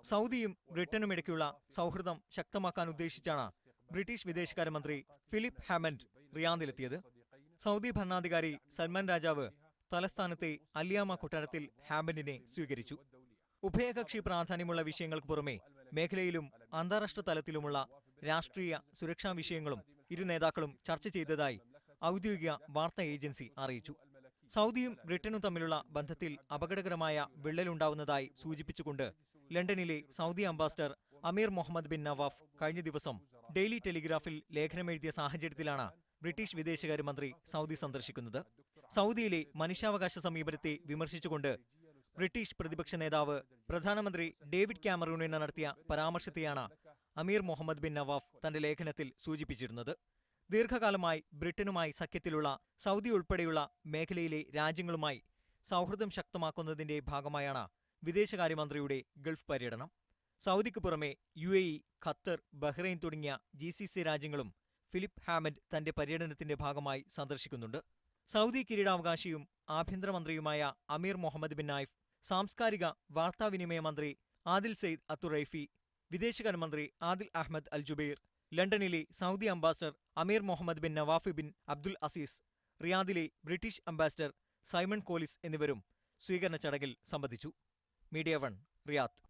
സൗദിയും ബ്രിട്ടനുമിടയ്ക്കുള്ള സൗഹൃദം ശക്തമാക്കാൻ ഉദ്ദേശിച്ചാണ് ബ്രിട്ടീഷ് വിദേശകാര്യമന്ത്രി ഫിലിപ്പ് ഹാമൻഡ് റിയാദിലെത്തിയത്. സൗദി ഭരണാധികാരി സൽമാൻ രാജാവ് തലസ്ഥാനത്തെ അലിയാമ കൊട്ടാരത്തിൽ ഹാമൻഡിനെ സ്വീകരിച്ചു. ഉഭയകക്ഷി പ്രാധാന്യമുള്ള വിഷയങ്ങൾക്ക് പുറമെ മേഖലയിലും അന്താരാഷ്ട്ര തലത്തിലുമുള്ള രാഷ്ട്രീയ സുരക്ഷാ വിഷയങ്ങളും ഇരു നേതാക്കളും ചർച്ച ചെയ്തതായി ഔദ്യോഗിക വാർത്താ ഏജൻസി അറിയിച്ചു. സൗദിയും ബ്രിട്ടനും തമ്മിലുള്ള ബന്ധത്തിൽ അപകടകരമായ വിള്ളലുണ്ടാവുന്നതായി സൂചിപ്പിച്ചുകൊണ്ട് ലണ്ടനിലെ Saudi ambassador Amir Muhammad bin Nawaf കഴിഞ്ഞ ദിവസം ഡെയിലി ടെലിഗ്രാഫിൽ ലേഖനമെഴുതിയ സാഹചര്യത്തിലാണ് ബ്രിട്ടീഷ് വിദേശകാര്യമന്ത്രി സൗദി സന്ദർശിക്കുന്നത്. സൗദിയിലെ മനുഷ്യാവകാശ സമീപനത്തെ വിമർശിച്ചുകൊണ്ട് ബ്രിട്ടീഷ് പ്രതിപക്ഷ നേതാവ് പ്രധാനമന്ത്രി ഡേവിഡ് കാമറൂണിന് നടത്തിയ പരാമർശത്തെയാണ് അമീർ മുഹമ്മദ് ബിൻ നവാഫ് തന്റെ ലേഖനത്തിൽ സൂചിപ്പിച്ചിരുന്നത്. ദീർഘകാലമായി ബ്രിട്ടനുമായി സഖ്യത്തിലുള്ള സൗദി ഉൾപ്പെടെയുള്ള മേഖലയിലെ രാജ്യങ്ങളുമായി സൗഹൃദം ശക്തമാക്കുന്നതിന്റെ ഭാഗമായാണ് വിദേശകാര്യമന്ത്രിയുടെ ഗൾഫ് പര്യടനം. സൗദിക്ക് പുറമെ UAE, ഖത്തർ, ബഹ്റൈൻ തുടങ്ങിയ GCC രാജ്യങ്ങളും ഫിലിപ്പ് ഹാമൻഡ് തന്റെ പര്യടനത്തിന്റെ ഭാഗമായി സന്ദർശിക്കുന്നുണ്ട്. സൗദി കിരീടാവകാശിയും ആഭ്യന്തരമന്ത്രിയുമായ അമീർ മുഹമ്മദ് ബിൻ നായിഫ്, സാംസ്കാരിക വാർത്താവിനിമയ മന്ത്രി ആദിൽ സെയ്ദ് അത്തുറൈഫി, വിദേശകാര്യമന്ത്രി ആദിൽ അഹമ്മദ് അൽ ജുബൈർ, ലണ്ടനിലെ Saudi ambassador Amir Muhammad bin Nawaf bin Abdul Aziz, റിയാദിലെ ബ്രിട്ടീഷ് അംബാസഡർ സൈമൺ കോലിസ് എന്നിവരും സ്വീകരണ ചടങ്ങിൽ സംബന്ധിച്ചു. Media 1, Riyadh.